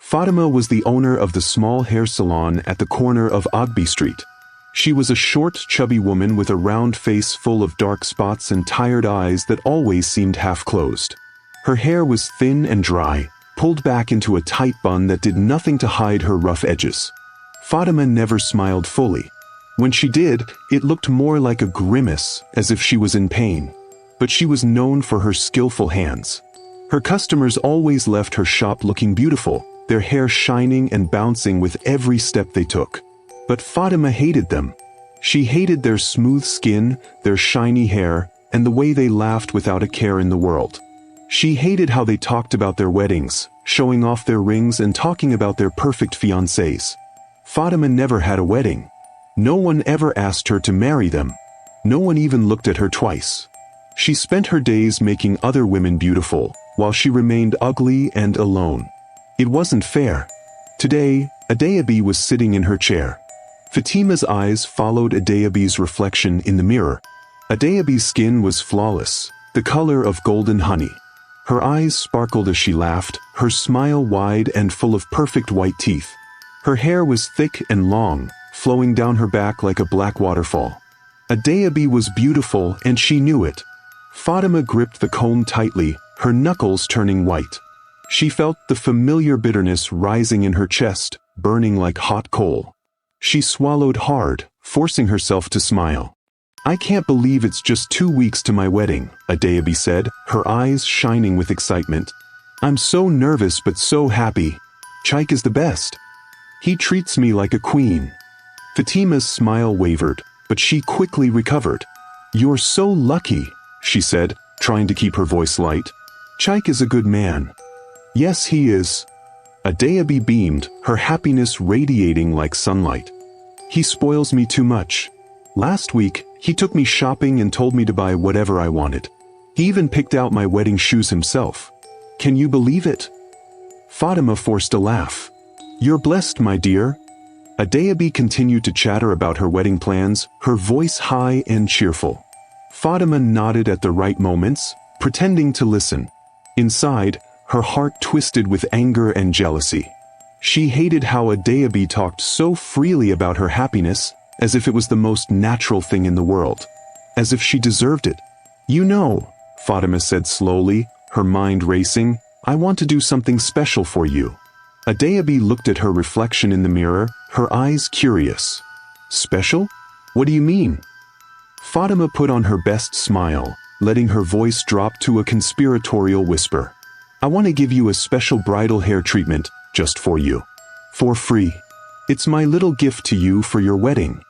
Fatima was the owner of the small hair salon at the corner of Ogby Street. She was a short, chubby woman with a round face full of dark spots and tired eyes that always seemed half-closed. Her hair was thin and dry, pulled back into a tight bun that did nothing to hide her rough edges. Fatima never smiled fully. When she did, it looked more like a grimace, as if she was in pain. But she was known for her skillful hands. Her customers always left her shop looking beautiful, their hair shining and bouncing with every step they took. But Fatima hated them. She hated their smooth skin, their shiny hair, and the way they laughed without a care in the world. She hated how they talked about their weddings, showing off their rings and talking about their perfect fiancés. Fatima never had a wedding. No one ever asked her to marry them. No one even looked at her twice. She spent her days making other women beautiful, while she remained ugly and alone. It wasn't fair. Today, Adeyabi was sitting in her chair. Fatima's eyes followed Adeyabi's reflection in the mirror. Adeyabi's skin was flawless, the color of golden honey. Her eyes sparkled as she laughed, her smile wide and full of perfect white teeth. Her hair was thick and long, flowing down her back like a black waterfall. Adeyabi was beautiful and she knew it. Fatima gripped the comb tightly, her knuckles turning white. She felt the familiar bitterness rising in her chest, burning like hot coal. She swallowed hard, forcing herself to smile. "I can't believe it's just 2 weeks to my wedding," Adeyabi said, her eyes shining with excitement. "I'm so nervous but so happy. Chaik is the best. He treats me like a queen." Fatima's smile wavered, but she quickly recovered. "You're so lucky," she said, trying to keep her voice light. "Chaik is a good man." "Yes, he is." Adeyabi beamed, her happiness radiating like sunlight. "He spoils me too much. Last week, he took me shopping and told me to buy whatever I wanted. He even picked out my wedding shoes himself. Can you believe it?" Fatima forced a laugh. "You're blessed, my dear." Adeyabi continued to chatter about her wedding plans, her voice high and cheerful. Fatima nodded at the right moments, pretending to listen. Inside, her heart twisted with anger and jealousy. She hated how Adeyabi talked so freely about her happiness, as if it was the most natural thing in the world. As if she deserved it. "You know," Fatima said slowly, her mind racing, "I want to do something special for you." Adeyabi looked at her reflection in the mirror, her eyes curious. "Special? What do you mean?" Fatima put on her best smile, letting her voice drop to a conspiratorial whisper. "I want to give you a special bridal hair treatment, just for you. For free. It's my little gift to you for your wedding."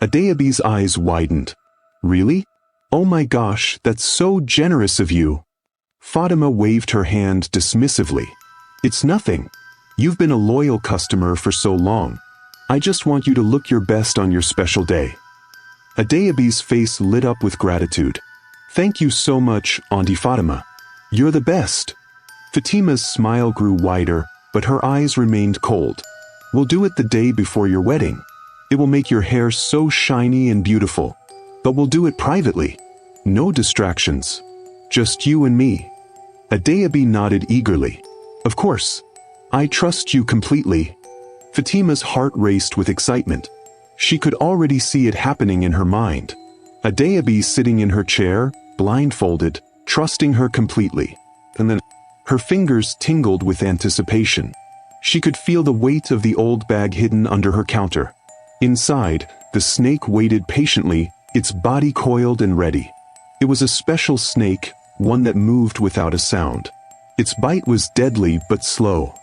Adeyabi's eyes widened. "Really? Oh my gosh, that's so generous of you." Fatima waved her hand dismissively. "It's nothing. You've been a loyal customer for so long. I just want you to look your best on your special day." Adeyabi's face lit up with gratitude. "Thank you so much, Auntie Fatima. You're the best." Fatima's smile grew wider, but her eyes remained cold. "We'll do it the day before your wedding. It will make your hair so shiny and beautiful. But we'll do it privately. No distractions. Just you and me." Adeyabi nodded eagerly. "Of course. I trust you completely." Fatima's heart raced with excitement. She could already see it happening in her mind. Adeyabi sitting in her chair, blindfolded, trusting her completely. And then her fingers tingled with anticipation. She could feel the weight of the old bag hidden under her counter. Inside, the snake waited patiently, its body coiled and ready. It was a special snake, one that moved without a sound. Its bite was deadly but slow.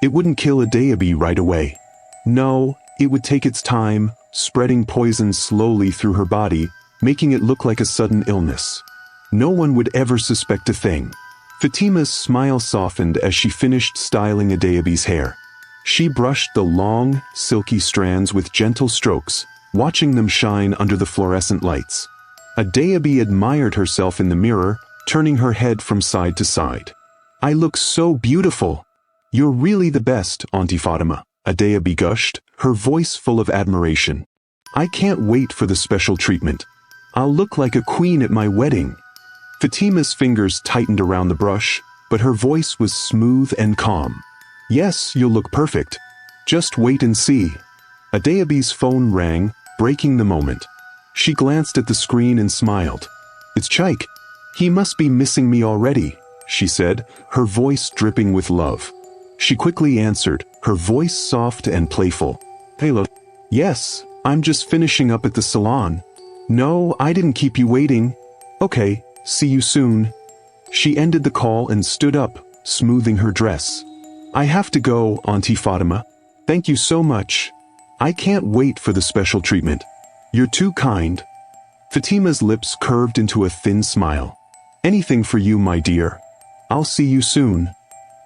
It wouldn't kill Adeyabi right away. No, it would take its time, spreading poison slowly through her body, making it look like a sudden illness. No one would ever suspect a thing. Fatima's smile softened as she finished styling Adeyabi's hair. She brushed the long, silky strands with gentle strokes, watching them shine under the fluorescent lights. Adeyabi admired herself in the mirror, turning her head from side to side. "I look so beautiful. You're really the best, Auntie Fatima," Adeyabi gushed, her voice full of admiration. "I can't wait for the special treatment. I'll look like a queen at my wedding." Fatima's fingers tightened around the brush, but her voice was smooth and calm. Yes, you'll look perfect. Just wait and see. Adeobi's phone rang, breaking the moment. She glanced at the screen and smiled. It's Chike. He must be missing me already, she said, her voice dripping with love. She quickly answered, her voice soft and playful. Hello. Yes, I'm just finishing up at the salon. No, I didn't keep you waiting. Okay, see you soon. She ended the call and stood up, smoothing her dress. I have to go, Auntie Fatima. Thank you so much. I can't wait for the special treatment. You're too kind. Fatima's lips curved into a thin smile. Anything for you, my dear. I'll see you soon.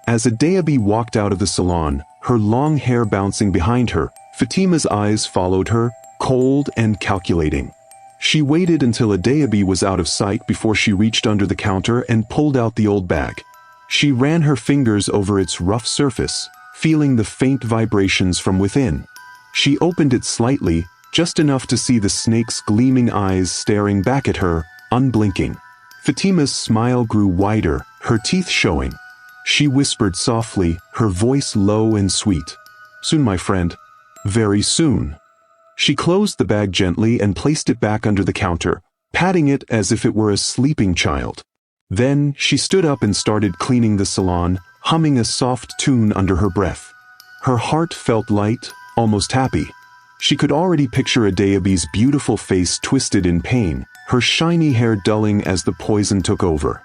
As Adeobi walked out of the salon, her long hair bouncing behind her, Fatima's eyes followed her, cold and calculating. She waited until Adeobi was out of sight before she reached under the counter and pulled out the old bag. She ran her fingers over its rough surface, feeling the faint vibrations from within. She opened it slightly, just enough to see the snake's gleaming eyes staring back at her, unblinking. Fatima's smile grew wider, her teeth showing. She whispered softly, her voice low and sweet. Soon, my friend. Very soon. She closed the bag gently and placed it back under the counter, patting it as if it were a sleeping child. Then, she stood up and started cleaning the salon, humming a soft tune under her breath. Her heart felt light, almost happy. She could already picture Adeobi's beautiful face twisted in pain, her shiny hair dulling as the poison took over.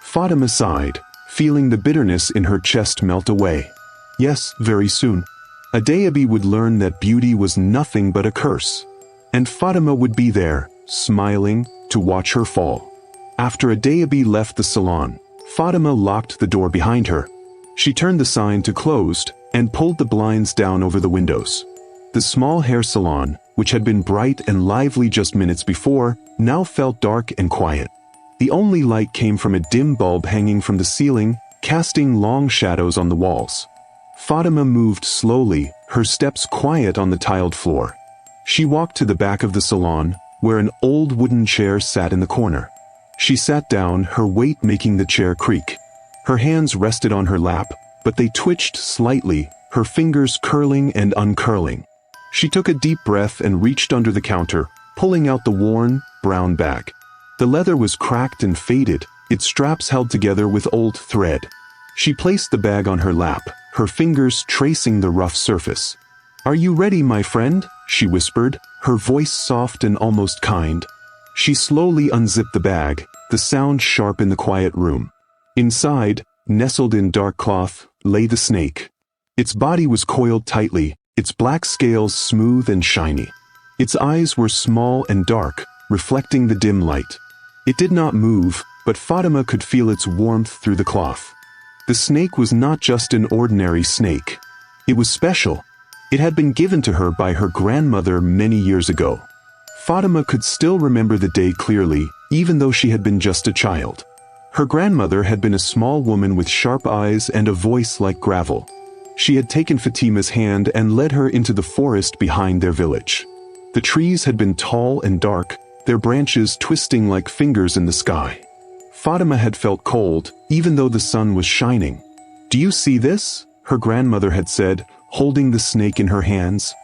Fatima sighed, feeling the bitterness in her chest melt away. Yes, very soon. Adeobi would learn that beauty was nothing but a curse. And Fatima would be there, smiling, to watch her fall. After Adeobi left the salon, Fatima locked the door behind her. She turned the sign to closed and pulled the blinds down over the windows. The small hair salon, which had been bright and lively just minutes before, now felt dark and quiet. The only light came from a dim bulb hanging from the ceiling, casting long shadows on the walls. Fatima moved slowly, her steps quiet on the tiled floor. She walked to the back of the salon, where an old wooden chair sat in the corner. She sat down, her weight making the chair creak. Her hands rested on her lap, but they twitched slightly, her fingers curling and uncurling. She took a deep breath and reached under the counter, pulling out the worn, brown bag. The leather was cracked and faded, its straps held together with old thread. She placed the bag on her lap, her fingers tracing the rough surface. Are you ready, my friend? She whispered, her voice soft and almost kind. She slowly unzipped the bag, the sound sharp in the quiet room. Inside, nestled in dark cloth, lay the snake. Its body was coiled tightly, its black scales smooth and shiny. Its eyes were small and dark, reflecting the dim light. It did not move, but Fatima could feel its warmth through the cloth. The snake was not just an ordinary snake. It was special. It had been given to her by her grandmother many years ago. Fatima could still remember the day clearly, even though she had been just a child. Her grandmother had been a small woman with sharp eyes and a voice like gravel. She had taken Fatima's hand and led her into the forest behind their village. The trees had been tall and dark, their branches twisting like fingers in the sky. Fatima had felt cold, even though the sun was shining. Do you see this? Her grandmother had said, holding the snake in her hands.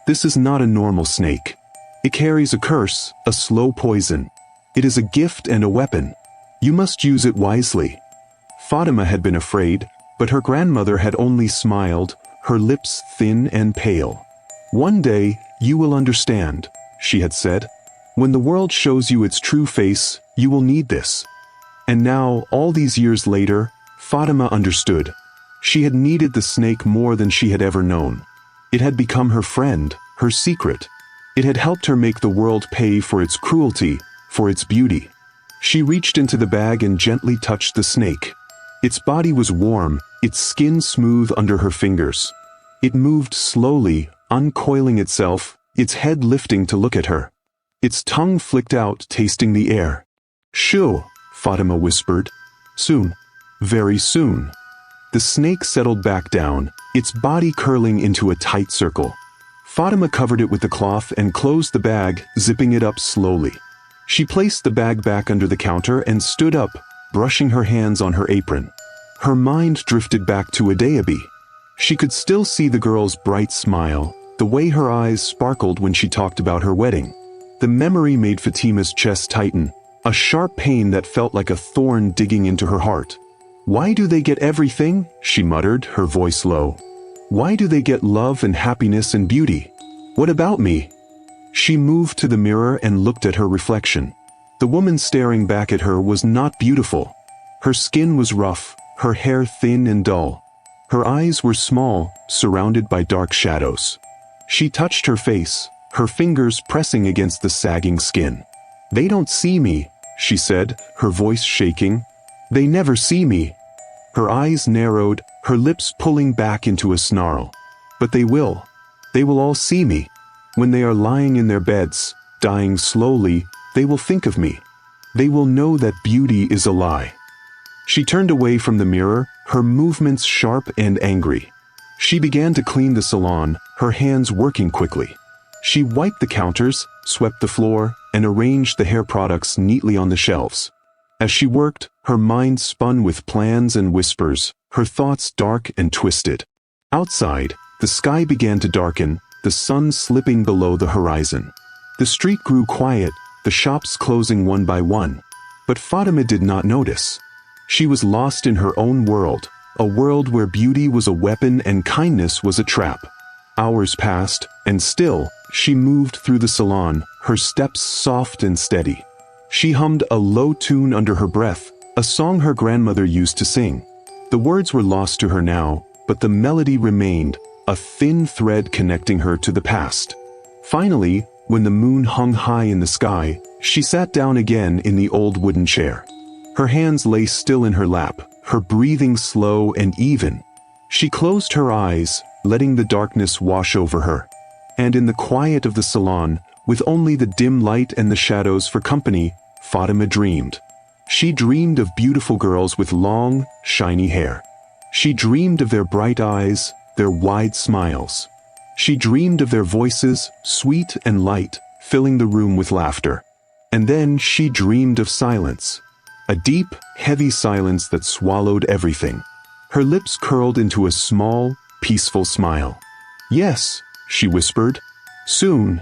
This is not a normal snake. It carries a curse, a slow poison. It is a gift and a weapon. You must use it wisely. Fatima had been afraid, but her grandmother had only smiled, her lips thin and pale. One day, you will understand, she had said. When the world shows you its true face, you will need this. And now, all these years later, Fatima understood. She had needed the snake more than she had ever known. It had become her friend, her secret. It had helped her make the world pay for its cruelty, for its beauty. She reached into the bag and gently touched the snake. Its body was warm, its skin smooth under her fingers. It moved slowly, uncoiling itself, its head lifting to look at her. Its tongue flicked out, tasting the air. Shoo, Fatima whispered. Soon. Very soon. The snake settled back down, its body curling into a tight circle. Fatima covered it with the cloth and closed the bag, zipping it up slowly. She placed the bag back under the counter and stood up, brushing her hands on her apron. Her mind drifted back to Adeobi. She could still see the girl's bright smile, the way her eyes sparkled when she talked about her wedding. The memory made Fatima's chest tighten, a sharp pain that felt like a thorn digging into her heart. "Why do they get everything?" she muttered, her voice low. "Why do they get love and happiness and beauty? What about me?" She moved to the mirror and looked at her reflection. The woman staring back at her was not beautiful. Her skin was rough, her hair thin and dull. Her eyes were small, surrounded by dark shadows. She touched her face, her fingers pressing against the sagging skin. "They don't see me," she said, her voice shaking. "They never see me." Her eyes narrowed, her lips pulling back into a snarl. "But they will. They will all see me. When they are lying in their beds, dying slowly, they will think of me. They will know that beauty is a lie." She turned away from the mirror, her movements sharp and angry. She began to clean the salon, her hands working quickly. She wiped the counters, swept the floor, and arranged the hair products neatly on the shelves. As she worked, her mind spun with plans and whispers, her thoughts dark and twisted. Outside, the sky began to darken, the sun slipping below the horizon. The street grew quiet, the shops closing one by one. But Fatima did not notice. She was lost in her own world, a world where beauty was a weapon and kindness was a trap. Hours passed, and still, she moved through the salon, her steps soft and steady. She hummed a low tune under her breath, a song her grandmother used to sing. The words were lost to her now, but the melody remained, a thin thread connecting her to the past. Finally, when the moon hung high in the sky, she sat down again in the old wooden chair. Her hands lay still in her lap, her breathing slow and even. She closed her eyes, letting the darkness wash over her. And in the quiet of the salon, with only the dim light and the shadows for company, Fatima dreamed. She dreamed of beautiful girls with long, shiny hair. She dreamed of their bright eyes, their wide smiles. She dreamed of their voices, sweet and light, filling the room with laughter. And then she dreamed of silence. A deep, heavy silence that swallowed everything. Her lips curled into a small, peaceful smile. "Yes," she whispered. "Soon."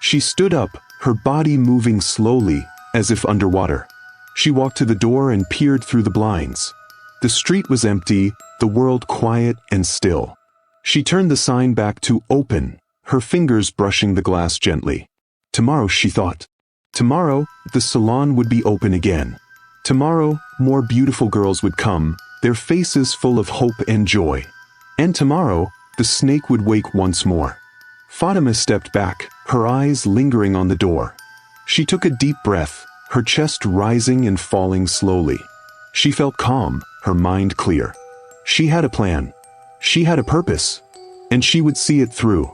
She stood up, her body moving slowly, as if underwater. She walked to the door and peered through the blinds. The street was empty, the world quiet and still. She turned the sign back to open, her fingers brushing the glass gently. Tomorrow, she thought. Tomorrow, the salon would be open again. Tomorrow, more beautiful girls would come, their faces full of hope and joy. And tomorrow, the snake would wake once more. Fatima stepped back, her eyes lingering on the door. She took a deep breath, her chest rising and falling slowly. She felt calm, her mind clear. She had a plan. She had a purpose. And she would see it through.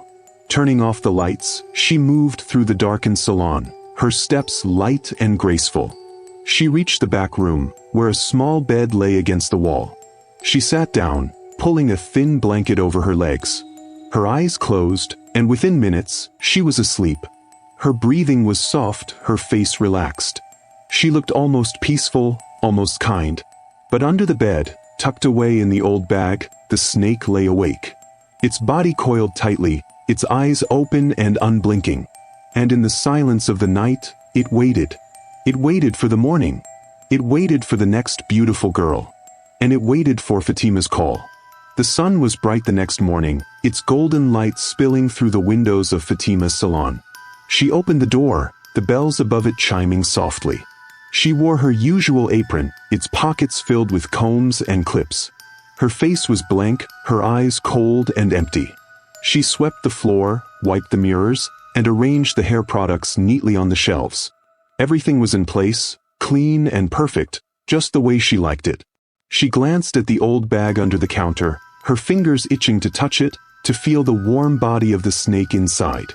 Turning off the lights, she moved through the darkened salon, her steps light and graceful. She reached the back room, where a small bed lay against the wall. She sat down, pulling a thin blanket over her legs. Her eyes closed, and within minutes, she was asleep. Her breathing was soft, her face relaxed. She looked almost peaceful, almost kind. But under the bed, tucked away in the old bag, the snake lay awake. Its body coiled tightly, its eyes open and unblinking. And in the silence of the night, it waited. It waited for the morning. It waited for the next beautiful girl. And it waited for Fatima's call. The sun was bright the next morning, its golden light spilling through the windows of Fatima's salon. She opened the door, the bells above it chiming softly. She wore her usual apron, its pockets filled with combs and clips. Her face was blank, her eyes cold and empty. She swept the floor, wiped the mirrors, and arranged the hair products neatly on the shelves. Everything was in place, clean and perfect, just the way she liked it. She glanced at the old bag under the counter, her fingers itching to touch it, to feel the warm body of the snake inside.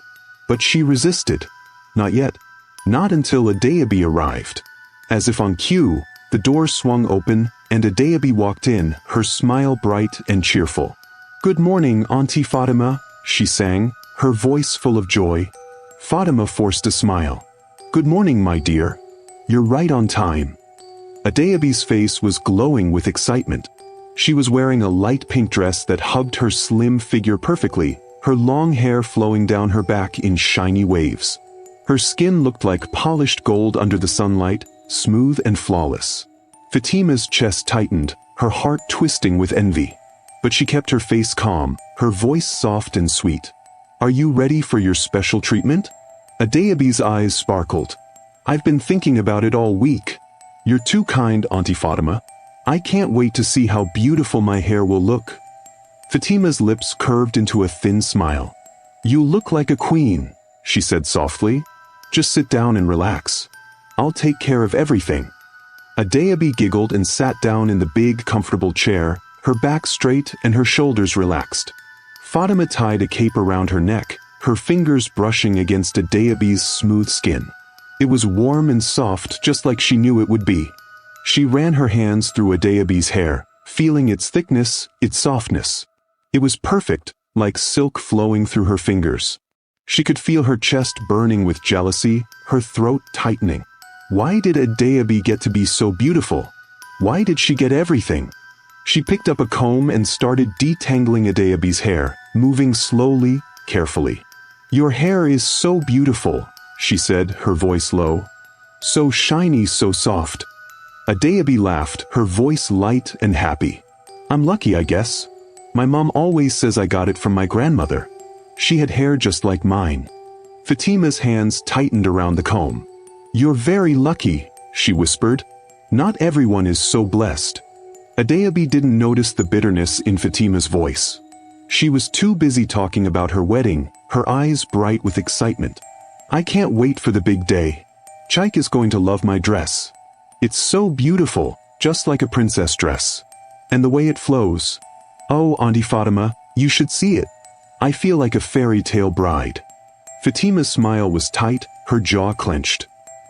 But she resisted. Not yet. Not until Adayabi arrived. As if on cue, the door swung open, and Adayabi walked in, her smile bright and cheerful. "Good morning, Auntie Fatima," she sang, her voice full of joy. Fatima forced a smile. "Good morning, my dear. You're right on time." Adayabi's face was glowing with excitement. She was wearing a light pink dress that hugged her slim figure perfectly, her long hair flowing down her back in shiny waves. Her skin looked like polished gold under the sunlight, smooth and flawless. Fatima's chest tightened, her heart twisting with envy. But she kept her face calm, her voice soft and sweet. "Are you ready for your special treatment?" Adeyabi's eyes sparkled. "I've been thinking about it all week. You're too kind, Auntie Fatima. I can't wait to see how beautiful my hair will look." Fatima's lips curved into a thin smile. "You look like a queen," she said softly. "Just sit down and relax. I'll take care of everything." Adeyabi giggled and sat down in the big, comfortable chair, her back straight and her shoulders relaxed. Fatima tied a cape around her neck, her fingers brushing against Adeyabi's smooth skin. It was warm and soft, just like she knew it would be. She ran her hands through Adeyabi's hair, feeling its thickness, its softness. It was perfect, like silk flowing through her fingers. She could feel her chest burning with jealousy, her throat tightening. Why did Adeyabi get to be so beautiful? Why did she get everything? She picked up a comb and started detangling Adeyabi's hair, moving slowly, carefully. "Your hair is so beautiful," she said, her voice low. "So shiny, so soft." Adeyabi laughed, her voice light and happy. "I'm lucky, I guess. My mom always says I got it from my grandmother. She had hair just like mine." Fatima's hands tightened around the comb. "You're very lucky," she whispered. "Not everyone is so blessed." Adeyabi didn't notice the bitterness in Fatima's voice. She was too busy talking about her wedding, her eyes bright with excitement. "I can't wait for the big day. Chaik is going to love my dress. It's so beautiful, just like a princess dress. And the way it flows. Oh, Auntie Fatima, you should see it. I feel like a fairy tale bride." Fatima's smile was tight, her jaw clenched.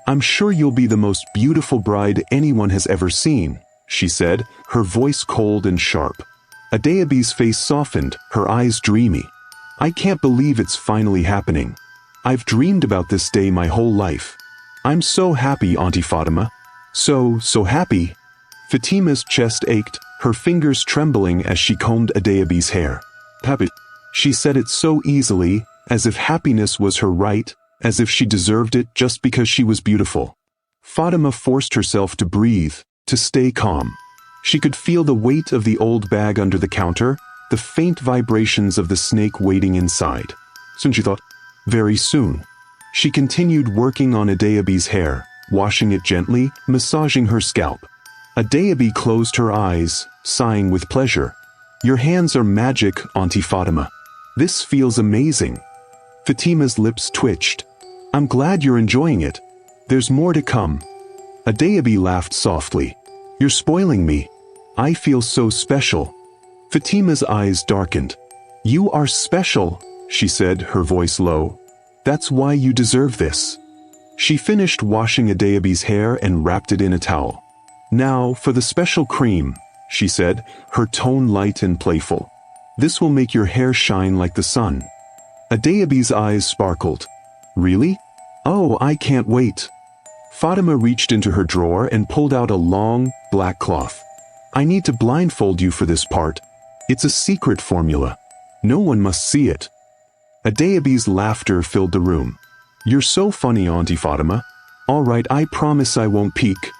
"I'm sure you'll be the most beautiful bride anyone has ever seen," she said, her voice cold and sharp. Adeyabi's face softened, her eyes dreamy. "I can't believe it's finally happening. I've dreamed about this day my whole life. I'm so happy, Auntie Fatima. So happy." Fatima's chest ached, her fingers trembling as she combed Adeyabi's hair. "Happy," she said it so easily, as if happiness was her right, as if she deserved it just because she was beautiful. Fatima forced herself to breathe, to stay calm. She could feel the weight of the old bag under the counter, the faint vibrations of the snake waiting inside. Soon she thought, very soon. She continued working on Adeyabi's hair, washing it gently, massaging her scalp. Adeyabi closed her eyes, sighing with pleasure. "Your hands are magic, Auntie Fatima. This feels amazing." Fatima's lips twitched. "I'm glad you're enjoying it. There's more to come." Adeyabi laughed softly. "You're spoiling me. I feel so special." Fatima's eyes darkened. "You are special," she said, her voice low. "That's why you deserve this." She finished washing Adeyabi's hair and wrapped it in a towel. "Now, for the special cream," she said, her tone light and playful. "This will make your hair shine like the sun." Adeyabi's eyes sparkled. "Really? Oh, I can't wait." Fatima reached into her drawer and pulled out a long, black cloth. "I need to blindfold you for this part. It's a secret formula. No one must see it." Adeyabi's laughter filled the room. "You're so funny, Auntie Fatima. All right, I promise I won't peek."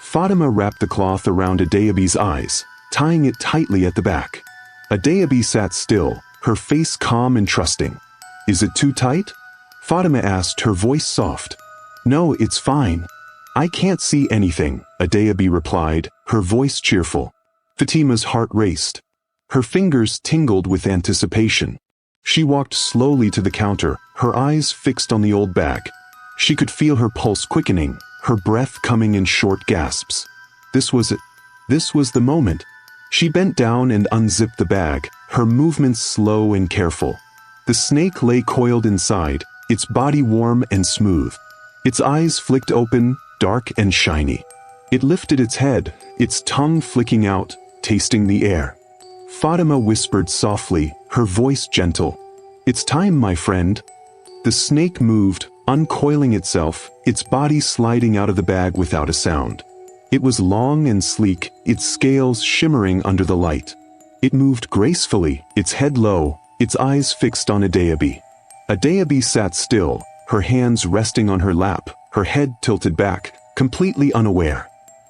Fatima wrapped the cloth around Adeyabi's eyes, tying it tightly at the back. Adeyabi sat still, her face calm and trusting. "Is it too tight?" Fatima asked, her voice soft. "No, it's fine. I can't see anything," Adeyabi replied, her voice cheerful. Fatima's heart raced. Her fingers tingled with anticipation. She walked slowly to the counter, her eyes fixed on the old bag. She could feel her pulse quickening, her breath coming in short gasps. This was it. This was the moment. She bent down and unzipped the bag, her movements slow and careful. The snake lay coiled inside, its body warm and smooth. Its eyes flicked open, dark and shiny. It lifted its head, its tongue flicking out, tasting the air. Fatima whispered softly, her voice gentle. "It's time, my friend." The snake moved, uncoiling itself, its body sliding out of the bag without a sound. It was long and sleek, its scales shimmering under the light. It moved gracefully, its head low, its eyes fixed on Adeobi. Adeobi sat still, her hands resting on her lap, her head tilted back, completely unaware.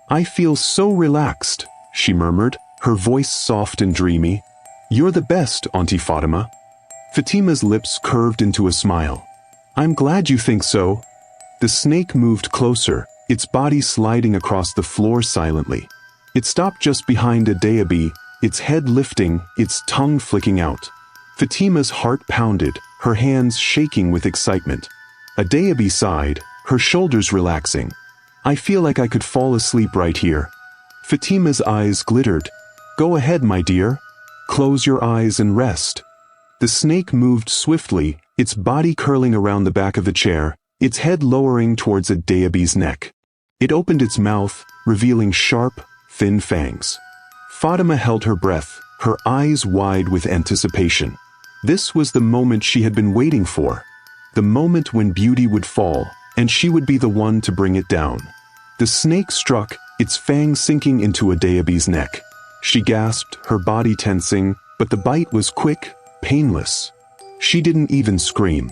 "I feel so relaxed," she murmured, her voice soft and dreamy. "You're the best, Auntie Fatima." Fatima's lips curved into a smile. "I'm glad you think so." The snake moved closer, its body sliding across the floor silently. It stopped just behind Adeobi, its head lifting, its tongue flicking out. Fatima's heart pounded, her hands shaking with excitement. Adeobi sighed, her shoulders relaxing. "I feel like I could fall asleep right here." Fatima's eyes glittered. "Go ahead, my dear. Close your eyes and rest." The snake moved swiftly, its body curling around the back of the chair, its head lowering towards Adeobi's neck. It opened its mouth, revealing sharp, thin fangs. Fatima held her breath, her eyes wide with anticipation. This was the moment she had been waiting for. The moment when beauty would fall, and she would be the one to bring it down. The snake struck, its fangs sinking into Adeobi's neck. She gasped, her body tensing, but the bite was quick, painless. She didn't even scream.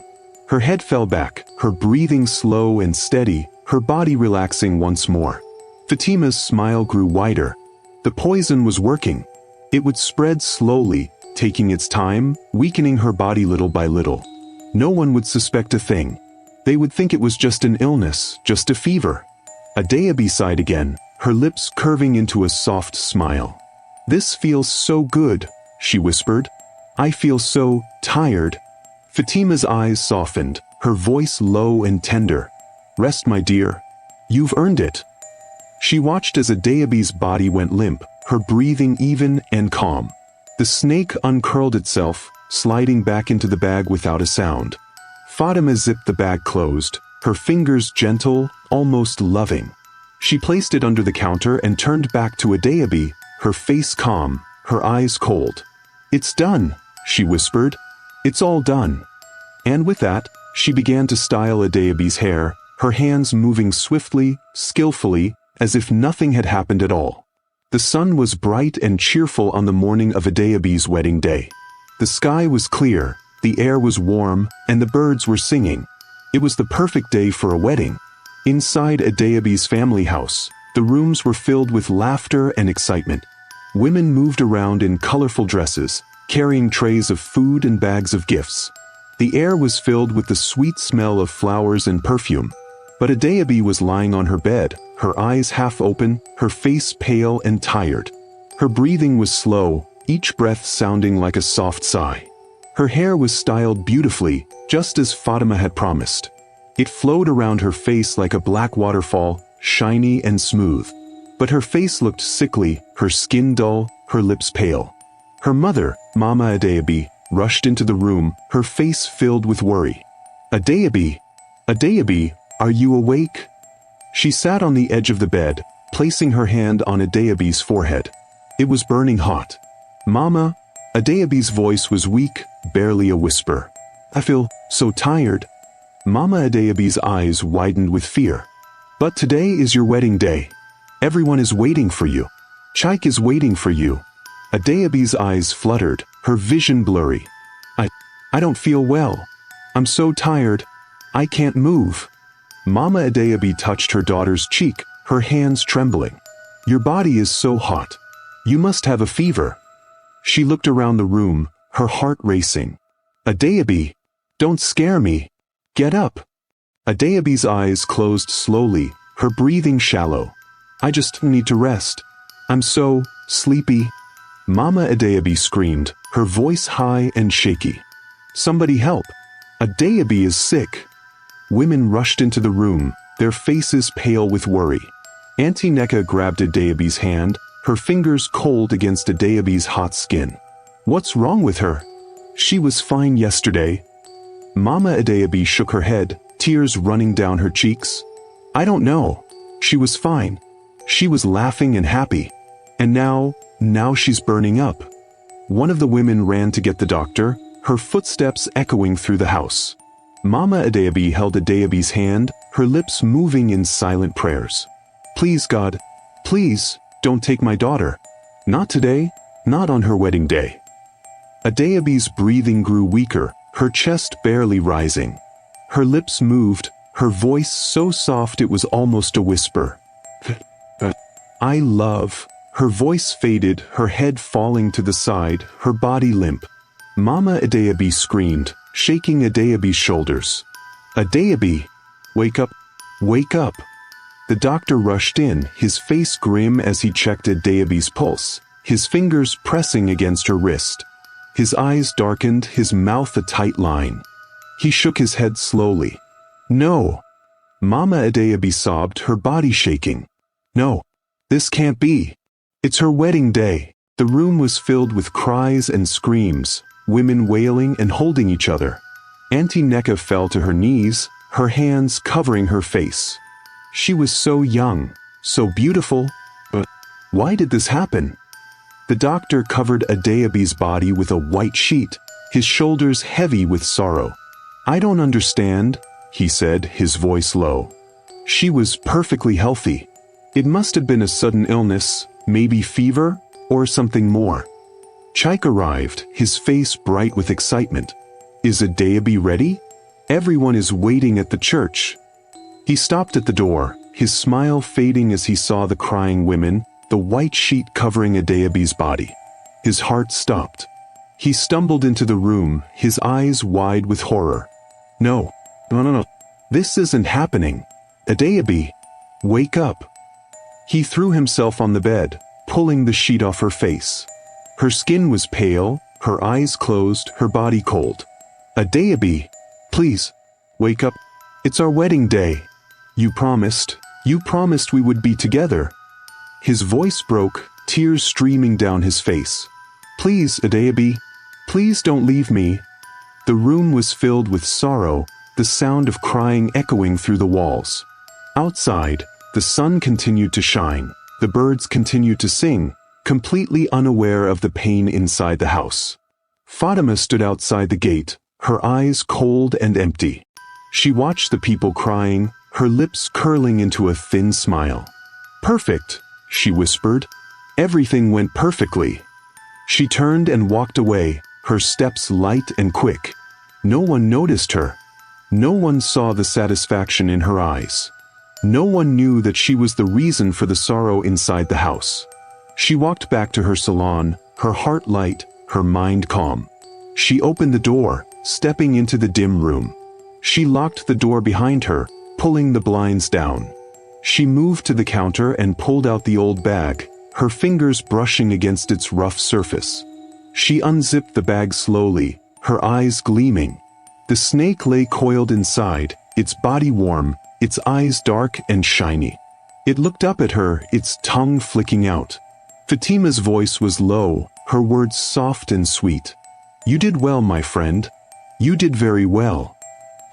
Her head fell back, her breathing slow and steady, her body relaxing once more. Fatima's smile grew wider. The poison was working. It would spread slowly, taking its time, weakening her body little by little. No one would suspect a thing. They would think it was just an illness, just a fever. Adeobi sighed again, her lips curving into a soft smile. "This feels so good," she whispered. "I feel so tired." Fatima's eyes softened, her voice low and tender. "Rest, my dear. You've earned it." She watched as Adeobi's body went limp, her breathing even and calm. The snake uncurled itself, sliding back into the bag without a sound. Fatima zipped the bag closed, her fingers gentle, almost loving. She placed it under the counter and turned back to Adeobi, her face calm, her eyes cold. "It's done," she whispered. "It's all done." And with that, she began to style Adeobi's hair, her hands moving swiftly, skillfully, as if nothing had happened at all. The sun was bright and cheerful on the morning of Adeobi's wedding day. The sky was clear, the air was warm, and the birds were singing. It was the perfect day for a wedding. Inside Adeobi's family house, the rooms were filled with laughter and excitement. Women moved around in colorful dresses, carrying trays of food and bags of gifts. The air was filled with the sweet smell of flowers and perfume. But Adeobi was lying on her bed, her eyes half open, her face pale and tired. Her breathing was slow, each breath sounding like a soft sigh. Her hair was styled beautifully, just as Fatima had promised. It flowed around her face like a black waterfall, shiny and smooth. But her face looked sickly, her skin dull, her lips pale. Her mother, Mama Adeobi, rushed into the room, her face filled with worry. "Adeobi! Adeobi, are you awake?" She sat on the edge of the bed, placing her hand on Adeobi's forehead. It was burning hot. "Mama," Adeobi's voice was weak, barely a whisper. "I feel so tired." Mama Adeobi's eyes widened with fear. "But today is your wedding day. Everyone is waiting for you. Chaik is waiting for you." Adeobi's eyes fluttered, her vision blurry. I don't feel well. I'm so tired. I can't move." Mama Adeobi touched her daughter's cheek, her hands trembling. "Your body is so hot. You must have a fever." She looked around the room, her heart racing. "Adeobi, don't scare me. Get up." Adeobi's eyes closed slowly, her breathing shallow. "I just need to rest. I'm so sleepy." Mama Adeobi screamed, her voice high and shaky. "Somebody help. Adeobi is sick." Women rushed into the room, their faces pale with worry. Auntie Neka grabbed Adeobi's hand, her fingers cold against Adeobi's hot skin. "What's wrong with her? She was fine yesterday." Mama Adeobi shook her head, tears running down her cheeks. "I don't know. She was fine. She was laughing and happy. And now she's burning up." One of the women ran to get the doctor, her footsteps echoing through the house. Mama Adeobi held Adeobi's hand, her lips moving in silent prayers. "Please God, Please, don't take my daughter. Not today, not on her wedding day. Adeobi's breathing grew weaker, her chest barely rising. Her lips moved, her voice so soft it was almost a whisper. I love. Her voice faded, her head falling to the side, her body limp. Mama Adeobi screamed, shaking Adeobi's shoulders. Adeobi, wake up, wake up. The doctor rushed in, his face grim as he checked Adeobi's pulse, his fingers pressing against her wrist. His eyes darkened, his mouth a tight line. He shook his head slowly. No. Mama Adeobi sobbed, her body shaking. No. This can't be. It's her wedding day. The room was filled with cries and screams, women wailing and holding each other. Auntie Neka fell to her knees, her hands covering her face. She was so young, so beautiful, but why did this happen? The doctor covered Adeobi's body with a white sheet, his shoulders heavy with sorrow. I don't understand, he said, his voice low. She was perfectly healthy. It must have been a sudden illness, maybe fever, or something more. Chaik arrived, his face bright with excitement. Is Adeobi ready? Everyone is waiting at the church. He stopped at the door, his smile fading as he saw the crying women, the white sheet covering Adeobi's body. His heart stopped. He stumbled into the room, his eyes wide with horror. No. This isn't happening. Adeobi, wake up. He threw himself on the bed, pulling the sheet off her face. Her skin was pale, her eyes closed, her body cold. Adeobi, please, wake up. It's our wedding day. You promised we would be together. His voice broke, tears streaming down his face. Please, Adeobi, please don't leave me. The room was filled with sorrow, the sound of crying echoing through the walls. Outside, the sun continued to shine, the birds continued to sing, completely unaware of the pain inside the house. Fatima stood outside the gate, her eyes cold and empty. She watched the people crying, her lips curling into a thin smile. Perfect, she whispered. Everything went perfectly. She turned and walked away, her steps light and quick. No one noticed her. No one saw the satisfaction in her eyes. No one knew that she was the reason for the sorrow inside the house. She walked back to her salon, her heart light, her mind calm. She opened the door, stepping into the dim room. She locked the door behind her, pulling the blinds down. She moved to the counter and pulled out the old bag, her fingers brushing against its rough surface. She unzipped the bag slowly, her eyes gleaming. The snake lay coiled inside, its body warm, its eyes dark and shiny. It looked up at her, its tongue flicking out. Fatima's voice was low, her words soft and sweet. You did well, my friend. You did very well.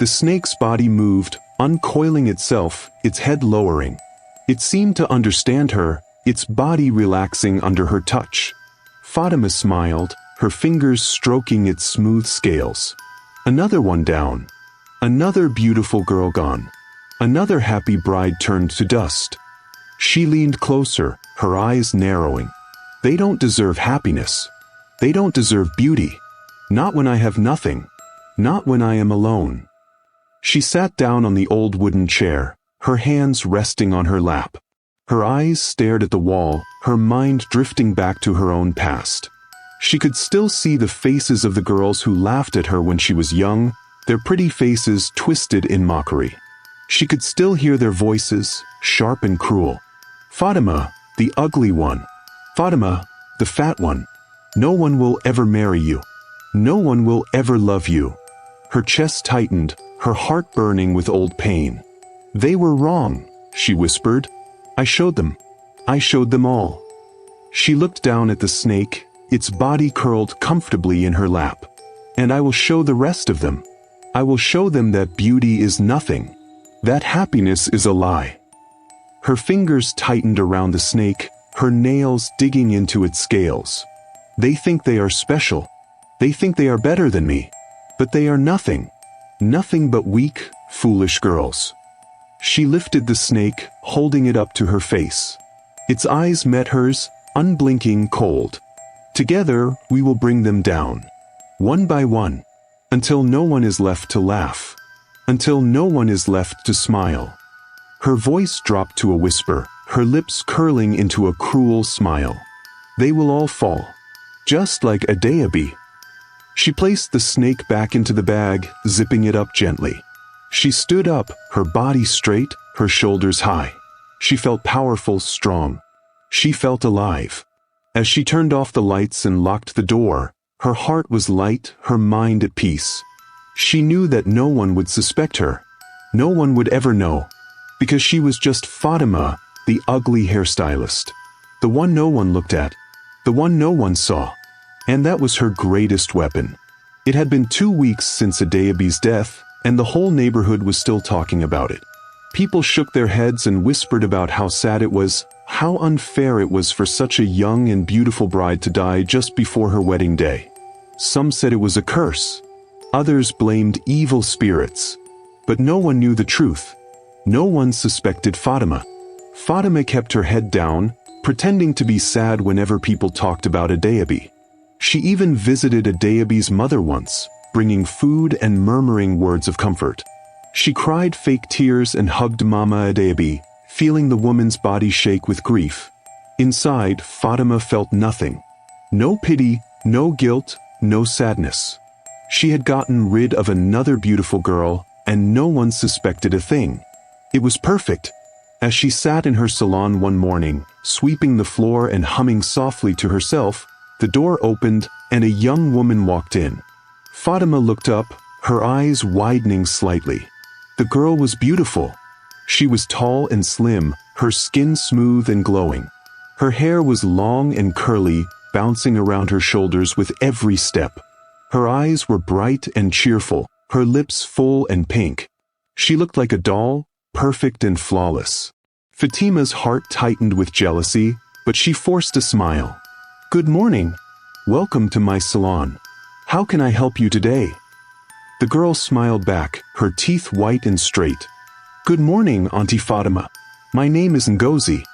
The snake's body moved, uncoiling itself, its head lowering. It seemed to understand her, its body relaxing under her touch. Fatima smiled, her fingers stroking its smooth scales. Another one down. Another beautiful girl gone. Another happy bride turned to dust. She leaned closer, her eyes narrowing. They don't deserve happiness. They don't deserve beauty. Not when I have nothing. Not when I am alone. She sat down on the old wooden chair, her hands resting on her lap. Her eyes stared at the wall, her mind drifting back to her own past. She could still see the faces of the girls who laughed at her when she was young, their pretty faces twisted in mockery. She could still hear their voices, sharp and cruel. Fatima, the ugly one. Fatima, the fat one. No one will ever marry you. No one will ever love you. Her chest tightened, her heart burning with old pain. They were wrong, she whispered. I showed them. I showed them all. She looked down at the snake, its body curled comfortably in her lap. And I will show the rest of them. I will show them that beauty is nothing. That happiness is a lie. Her fingers tightened around the snake, her nails digging into its scales. They think they are special. They think they are better than me. But they are nothing. Nothing but weak, foolish girls. She lifted the snake, holding it up to her face. Its eyes met hers, unblinking, cold. Together, we will bring them down. One by one. Until no one is left to laugh. Until no one is left to smile. Her voice dropped to a whisper, her lips curling into a cruel smile. They will all fall. Just like a Dayabe. She placed the snake back into the bag, zipping it up gently. She stood up, her body straight, her shoulders high. She felt powerful, strong. She felt alive. As she turned off the lights and locked the door, her heart was light, her mind at peace. She knew that no one would suspect her. No one would ever know. Because she was just Fatima, the ugly hairstylist. The one no one looked at. The one no one saw. And that was her greatest weapon. It had been 2 weeks since Adayabe's death, and the whole neighborhood was still talking about it. People shook their heads and whispered about how sad it was, how unfair it was for such a young and beautiful bride to die just before her wedding day. Some said it was a curse. Others blamed evil spirits. But no one knew the truth. No one suspected Fatima. Fatima kept her head down, pretending to be sad whenever people talked about Adayabe. She even visited Adayabe's mother once, bringing food and murmuring words of comfort. She cried fake tears and hugged Mama Adayabe, feeling the woman's body shake with grief. Inside, Fatima felt nothing. No pity, no guilt, no sadness. She had gotten rid of another beautiful girl, and no one suspected a thing. It was perfect. As she sat in her salon one morning, sweeping the floor and humming softly to herself, the door opened and a young woman walked in. Fatima looked up, her eyes widening slightly. The girl was beautiful. She was tall and slim, her skin smooth and glowing. Her hair was long and curly, bouncing around her shoulders with every step. Her eyes were bright and cheerful, her lips full and pink. She looked like a doll, perfect and flawless. Fatima's heart tightened with jealousy, but she forced a smile. "Good morning. Welcome to my salon. How can I help you today?" The girl smiled back, her teeth white and straight. "Good morning, Auntie Fatima. My name is Ngozi.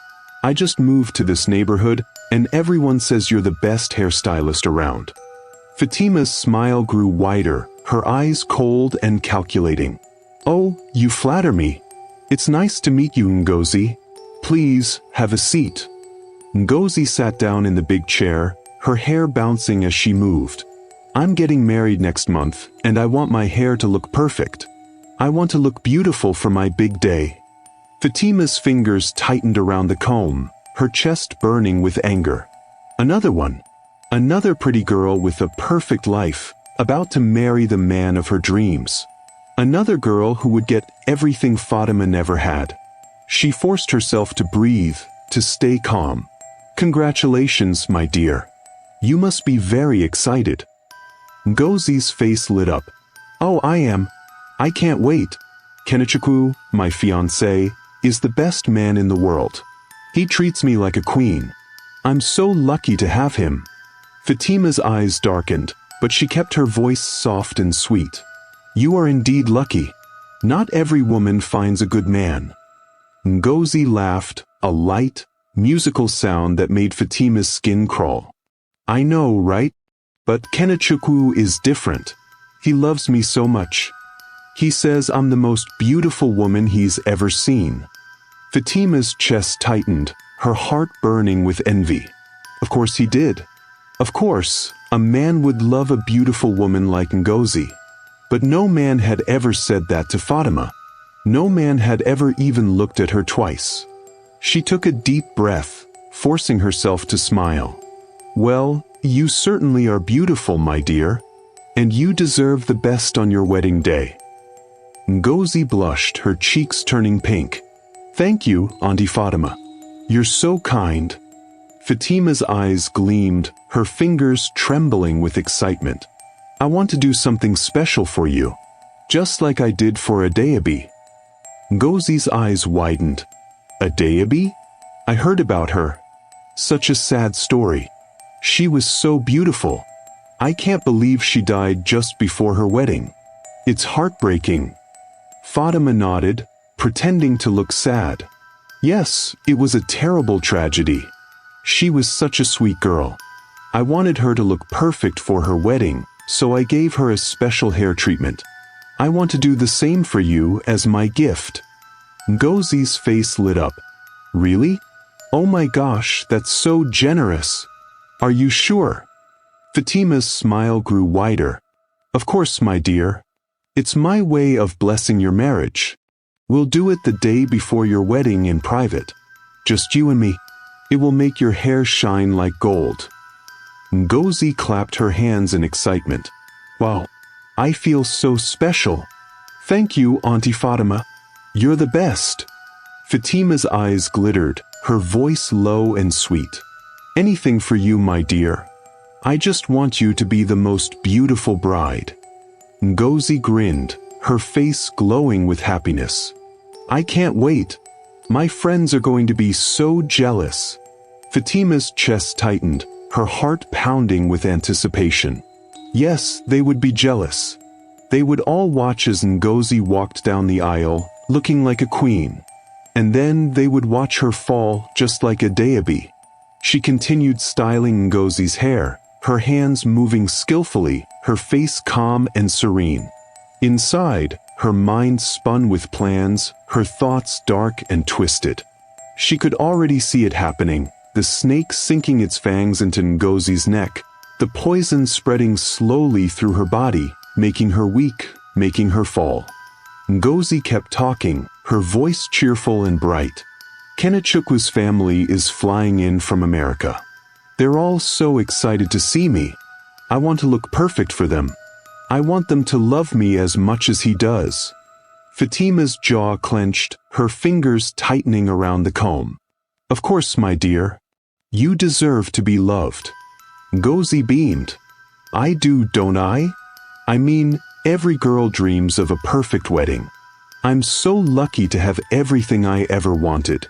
I just moved to this neighborhood, and everyone says you're the best hairstylist around." Fatima's smile grew wider, her eyes cold and calculating. "Oh, you flatter me. It's nice to meet you, Ngozi. Please, have a seat." Ngozi sat down in the big chair, her hair bouncing as she moved. "I'm getting married next month, and I want my hair to look perfect. I want to look beautiful for my big day." Fatima's fingers tightened around the comb, her chest burning with anger. Another one. Another pretty girl with a perfect life, about to marry the man of her dreams. Another girl who would get everything Fatima never had. She forced herself to breathe, to stay calm. "Congratulations, my dear. You must be very excited." Ngozi's face lit up. "Oh, I am. I can't wait. Kenichukwu, my fiancé, is the best man in the world. He treats me like a queen. I'm so lucky to have him." Fatima's eyes darkened, but she kept her voice soft and sweet. "You are indeed lucky. Not every woman finds a good man." Ngozi laughed, a light, musical sound that made Fatima's skin crawl. "I know, right? But Kenichukwu is different. He loves me so much. He says I'm the most beautiful woman he's ever seen." Fatima's chest tightened, her heart burning with envy. Of course he did. Of course, a man would love a beautiful woman like Ngozi. But no man had ever said that to Fatima. No man had ever even looked at her twice. She took a deep breath, forcing herself to smile. "Well, you certainly are beautiful, my dear. And you deserve the best on your wedding day." Ngozi blushed, her cheeks turning pink. "Thank you, Auntie Fatima. You're so kind." Fatima's eyes gleamed, her fingers trembling with excitement. "I want to do something special for you. Just like I did for Adayabe." Ngozi's eyes widened. "Adayabe? I heard about her. Such a sad story. She was so beautiful. I can't believe she died just before her wedding. It's heartbreaking." Fatima nodded, pretending to look sad. Yes, it was a terrible tragedy. She was such a sweet girl. I wanted her to look perfect for her wedding, so I gave her a special hair treatment. I want to do the same for you as my gift." Ngozi's face lit up. "Really? Oh my gosh, that's so generous. Are you sure?" Fatima's smile grew wider. "Of course, my dear. It's my way of blessing your marriage. We'll do it the day before your wedding in private. Just you and me. It will make your hair shine like gold." Ngozi clapped her hands in excitement. "Wow, I feel so special. Thank you, Auntie Fatima. You're the best." Fatima's eyes glittered, her voice low and sweet. "Anything for you, my dear. I just want you to be the most beautiful bride." Ngozi grinned, her face glowing with happiness. "I can't wait. My friends are going to be so jealous." Fatima's chest tightened, her heart pounding with anticipation. Yes, they would be jealous. They would all watch as Ngozi walked down the aisle, looking like a queen. And then they would watch her fall just like a deity. She continued styling Ngozi's hair, her hands moving skillfully, her face calm and serene. Inside, her mind spun with plans, her thoughts dark and twisted. She could already see it happening, the snake sinking its fangs into Ngozi's neck, the poison spreading slowly through her body, making her weak, making her fall. Ngozi kept talking, her voice cheerful and bright. "Kenechukwa's family is flying in from America. They're all so excited to see me. I want to look perfect for them. I want them to love me as much as he does." Fatima's jaw clenched, her fingers tightening around the comb. "Of course, my dear. You deserve to be loved." Ngozi beamed. "I do, don't I? I mean, every girl dreams of a perfect wedding. I'm so lucky to have everything I ever wanted."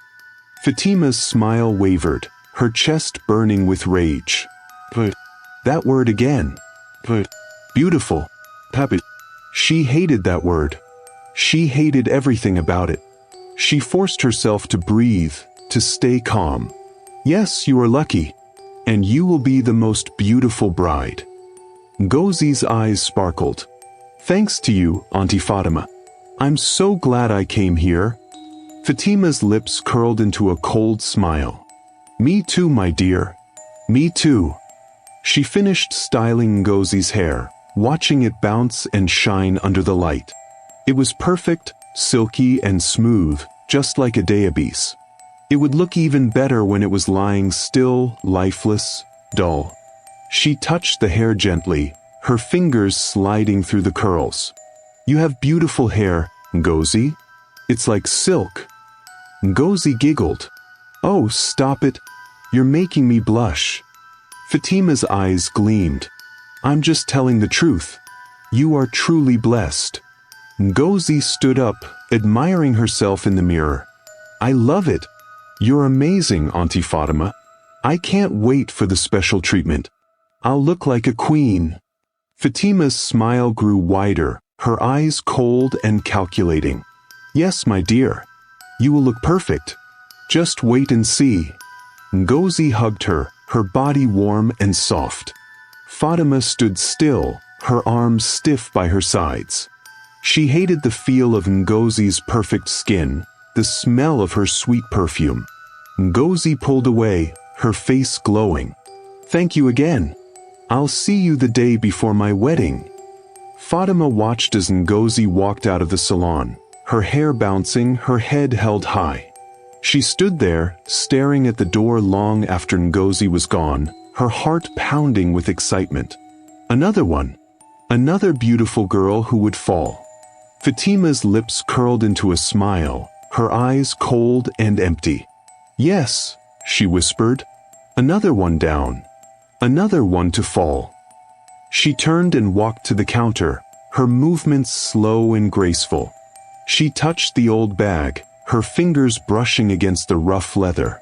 Fatima's smile wavered, her chest burning with rage. "But that word again. But beautiful. Happy." She hated that word. She hated everything about it. She forced herself to breathe, to stay calm. "Yes, you are lucky. And you will be the most beautiful bride." Ngozi's eyes sparkled. "Thanks to you, Auntie Fatima. I'm so glad I came here." Fatima's lips curled into a cold smile. "Me too, my dear. Me too." She finished styling Ngozi's hair, watching it bounce and shine under the light. It was perfect, silky and smooth, just like a daiquiri. It would look even better when it was lying still, lifeless, dull. She touched the hair gently, her fingers sliding through the curls. "You have beautiful hair, Ngozi. It's like silk." Ngozi giggled. "Oh, stop it. You're making me blush." Fatima's eyes gleamed. "I'm just telling the truth. You are truly blessed." Ngozi stood up, admiring herself in the mirror. "I love it. You're amazing, Auntie Fatima. I can't wait for the special treatment. I'll look like a queen." Fatima's smile grew wider, her eyes cold and calculating. "Yes, my dear. You will look perfect. Just wait and see." Ngozi hugged her, her body warm and soft. Fatima stood still, her arms stiff by her sides. She hated the feel of Ngozi's perfect skin, the smell of her sweet perfume. Ngozi pulled away, her face glowing. "Thank you again. I'll see you the day before my wedding." Fatima watched as Ngozi walked out of the salon, her hair bouncing, her head held high. She stood there, staring at the door long after Ngozi was gone, her heart pounding with excitement. Another one. Another beautiful girl who would fall. Fatima's lips curled into a smile, her eyes cold and empty. "Yes," she whispered. "Another one down. Another one to fall." She turned and walked to the counter, her movements slow and graceful. She touched the old bag, her fingers brushing against the rough leather.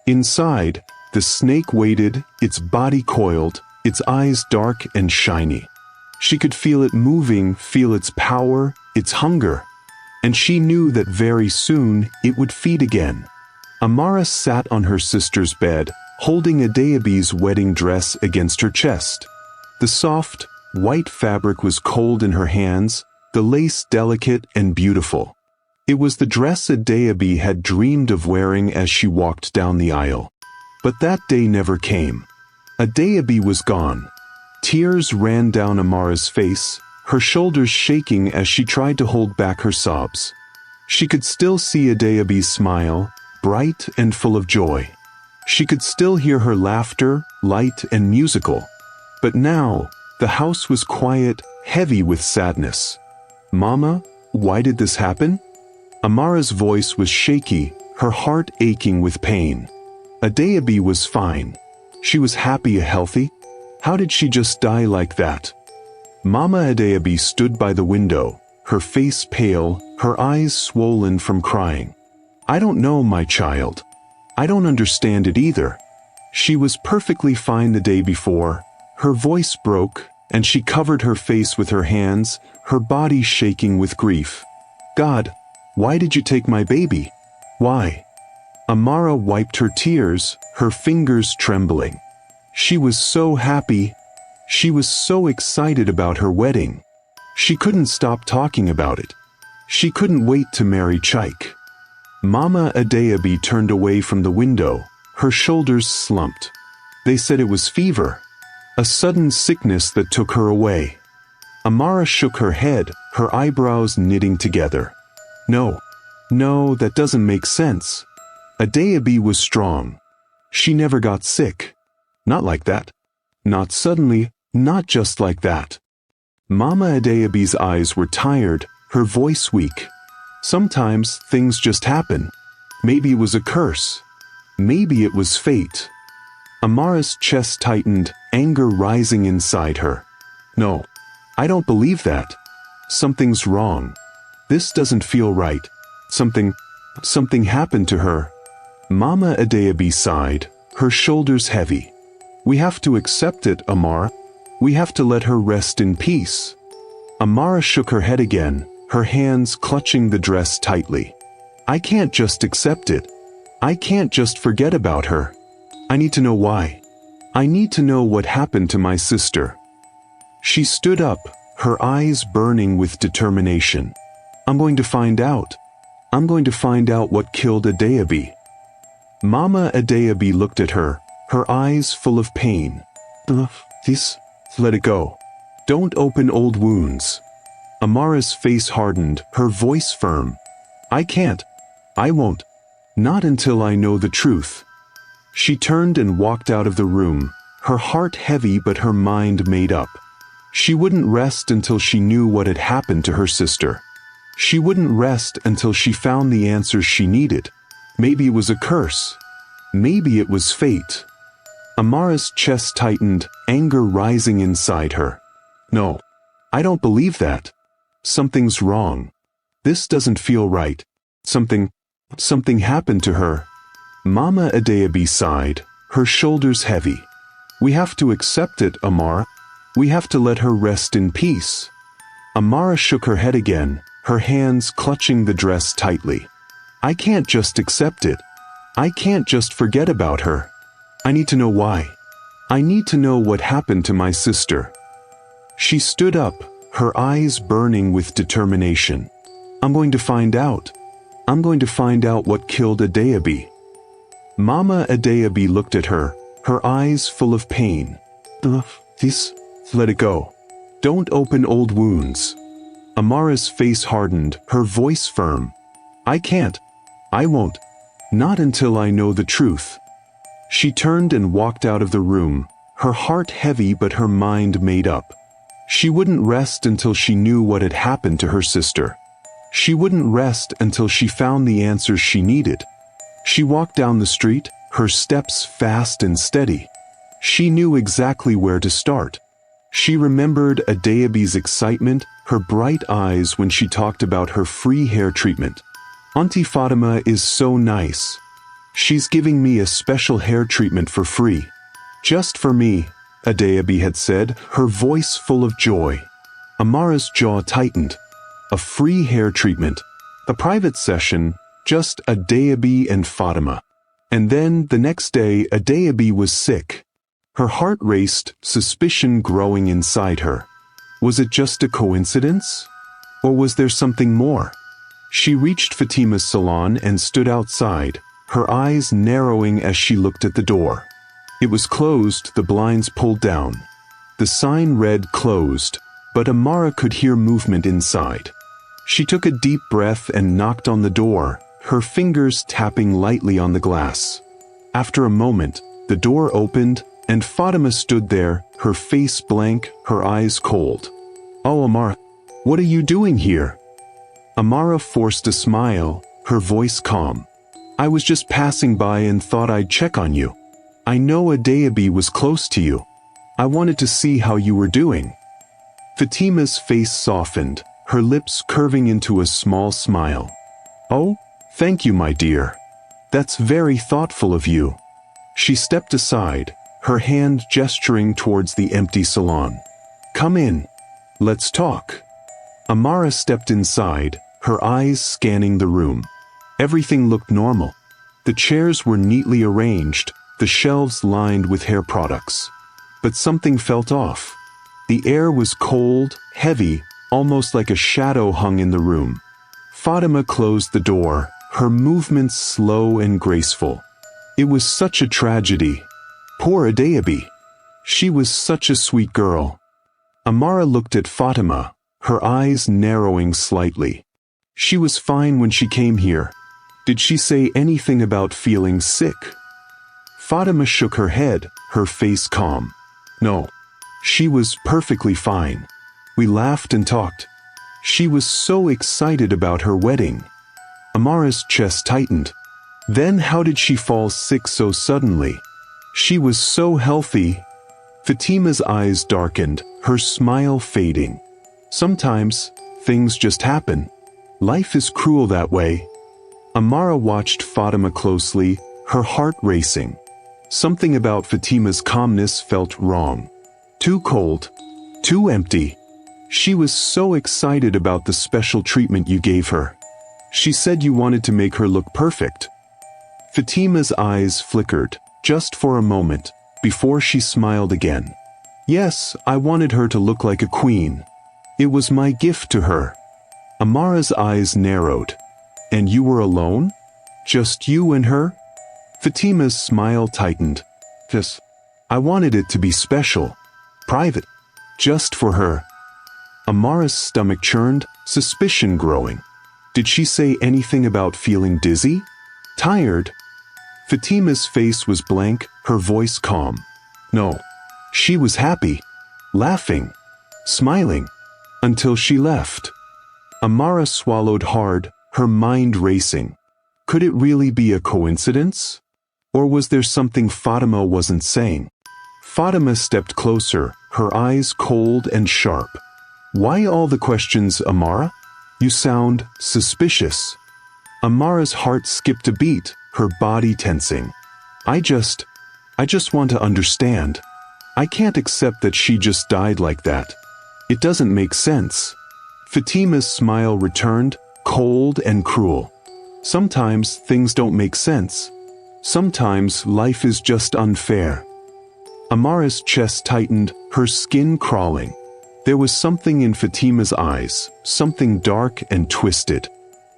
Inside, the snake waited, its body coiled, its eyes dark and shiny. She could feel it moving, feel its power, its hunger. And she knew that very soon it would feed again. Amara sat on her sister's bed, holding Adeobi's wedding dress against her chest. The soft, white fabric was cold in her hands, the lace delicate and beautiful. It was the dress Adeobi had dreamed of wearing as she walked down the aisle. But that day never came. Adeobi was gone. Tears ran down Amara's face, her shoulders shaking as she tried to hold back her sobs. She could still see Adeobi's smile, bright and full of joy. She could still hear her laughter, light and musical. But now, the house was quiet, heavy with sadness. "Mama, why did this happen?" Amara's voice was shaky, her heart aching with pain. Adeobi was fine. She was happy and healthy. How did she just die like that? Mama Adeobi stood by the window, her face pale, her eyes swollen from crying. "I don't know, my child. I don't understand it either. She was perfectly fine the day before." Her voice broke, and she covered her face with her hands, her body shaking with grief. "God, why did you take my baby? Why?" Amara wiped her tears, her fingers trembling. She was so happy. She was so excited about her wedding. She couldn't stop talking about it. She couldn't wait to marry Chike. Mama Adeobi turned away from the window, her shoulders slumped. They said it was fever, a sudden sickness that took her away. Amara shook her head, her eyebrows knitting together. No, that doesn't make sense. Adeobi was strong. She never got sick. Not like that. Not suddenly, not just like that. Mama Adeobi's eyes were tired, her voice weak. Sometimes things just happen. Maybe it was a curse. Maybe it was fate. Amara's chest tightened, anger rising inside her. No, I don't believe that. Something's wrong. This doesn't feel right. Something happened to her. Mama Adeobi sighed, her shoulders heavy. We have to accept it, Amara. We have to let her rest in peace. Amara shook her head again, her hands clutching the dress tightly. I can't just accept it. I can't just forget about her. I need to know why. I need to know what happened to my sister. She stood up, her eyes burning with determination. I'm going to find out. I'm going to find out what killed Adeobi. Mama Adeobi looked at her, her eyes full of pain. Let it go. Don't open old wounds. Amara's face hardened, her voice firm. I can't. I won't. Not until I know the truth. She turned and walked out of the room, her heart heavy but her mind made up. She wouldn't rest until she knew what had happened to her sister. She wouldn't rest until she found the answers she needed. Maybe it was a curse. Maybe it was fate. Amara's chest tightened, anger rising inside her. No, I don't believe that. Something's wrong. This doesn't feel right. Something happened to her. Mama Adeobi sighed, her shoulders heavy. We have to accept it, Amara. We have to let her rest in peace. Amara shook her head again, her hands clutching the dress tightly. I can't just accept it. I can't just forget about her. I need to know why. I need to know what happened to my sister. She stood up, her eyes burning with determination. I'm going to find out. I'm going to find out what killed Adeobi. Mama Adeobi looked at her, her eyes full of pain. Let it go. Don't open old wounds. Amara's face hardened, her voice firm. I can't. I won't. Not until I know the truth. She turned and walked out of the room, her heart heavy but her mind made up. She wouldn't rest until she knew what had happened to her sister. She wouldn't rest until she found the answers she needed. She walked down the street, her steps fast and steady. She knew exactly where to start. She remembered Adeobi's excitement, her bright eyes when she talked about her free hair treatment. Auntie Fatima is so nice. She's giving me a special hair treatment for free. Just for me, Adeobi had said, her voice full of joy. Amara's jaw tightened. A free hair treatment. A private session, just Adeobi and Fatima. And then, the next day, Adeobi was sick. Her heart raced, suspicion growing inside her. Was it just a coincidence? Or was there something more? She reached Fatima's salon and stood outside, her eyes narrowing as she looked at the door. It was closed, the blinds pulled down. The sign read closed, but Amara could hear movement inside. She took a deep breath and knocked on the door, her fingers tapping lightly on the glass. After a moment, the door opened, and Fatima stood there, her face blank, her eyes cold. "Oh, Amara, what are you doing here?" Amara forced a smile, her voice calm. "I was just passing by and thought I'd check on you. I know Adeobi was close to you. I wanted to see how you were doing." Fatima's face softened, her lips curving into a small smile. "Oh, thank you, my dear. That's very thoughtful of you." She stepped aside, her hand gesturing towards the empty salon. "Come in. Let's talk." Amara stepped inside, her eyes scanning the room. Everything looked normal. The chairs were neatly arranged, the shelves lined with hair products. But something felt off. The air was cold, heavy, almost like a shadow hung in the room. Fatima closed the door, her movements slow and graceful. It was such a tragedy. Poor Adeobi. She was such a sweet girl. Amara looked at Fatima, her eyes narrowing slightly. She was fine when she came here. Did she say anything about feeling sick? Fatima shook her head, her face calm. No. She was perfectly fine. We laughed and talked. She was so excited about her wedding. Amara's chest tightened. Then how did she fall sick so suddenly? She was so healthy. Fatima's eyes darkened, her smile fading. Sometimes, things just happen. Life is cruel that way. Amara watched Fatima closely, her heart racing. Something about Fatima's calmness felt wrong. Too cold. Too empty. She was so excited about the special treatment you gave her. She said you wanted to make her look perfect. Fatima's eyes flickered, just for a moment, before she smiled again. Yes, I wanted her to look like a queen. It was my gift to her. Amara's eyes narrowed. And you were alone? Just you and her? Fatima's smile tightened. Yes. I wanted it to be special. Private. Just for her. Amara's stomach churned, suspicion growing. Did she say anything about feeling dizzy? Tired? Fatima's face was blank, her voice calm. No. She was happy. Laughing. Smiling. Until she left. Amara swallowed hard, her mind racing. Could it really be a coincidence? Or was there something Fatima wasn't saying? Fatima stepped closer, her eyes cold and sharp. Why all the questions, Amara? You sound suspicious. Amara's heart skipped a beat, her body tensing. I just want to understand. I can't accept that she just died like that. It doesn't make sense. Fatima's smile returned, cold and cruel. Sometimes things don't make sense. Sometimes life is just unfair. Amara's chest tightened, her skin crawling. There was something in Fatima's eyes, something dark and twisted.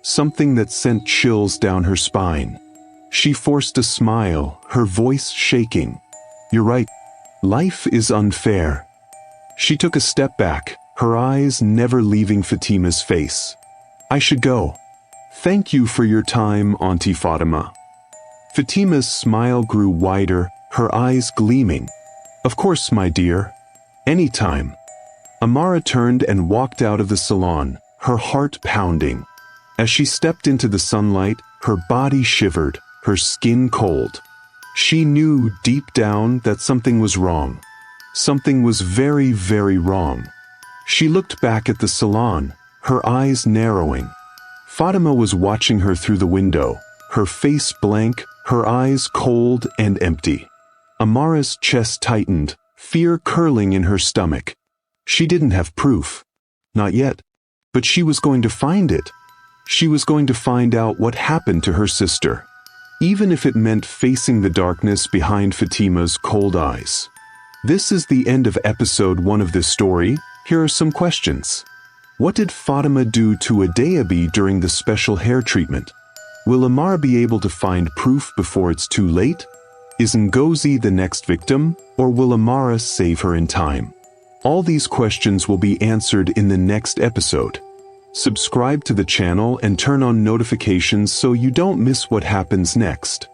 Something that sent chills down her spine. She forced a smile, her voice shaking. You're right. Life is unfair. She took a step back, her eyes never leaving Fatima's face. I should go. Thank you for your time, Auntie Fatima. Fatima's smile grew wider, her eyes gleaming. Of course, my dear. Anytime. Amara turned and walked out of the salon, her heart pounding. As she stepped into the sunlight, her body shivered, her skin cold. She knew deep down that something was wrong. Something was very, very wrong. She looked back at the salon, her eyes narrowing. Fatima was watching her through the window, her face blank, her eyes cold and empty. Amara's chest tightened, fear curling in her stomach. She didn't have proof. Not yet. But she was going to find it. She was going to find out what happened to her sister. even if it meant facing the darkness behind Fatima's cold eyes. This is the end of episode 1 of this story. Here are some questions. What did Fatima do to Adeyabi during the special hair treatment? Will Amara be able to find proof before it's too late? Is Ngozi the next victim, or will Amara save her in time? All these questions will be answered in the next episode. Subscribe to the channel and turn on notifications so you don't miss what happens next.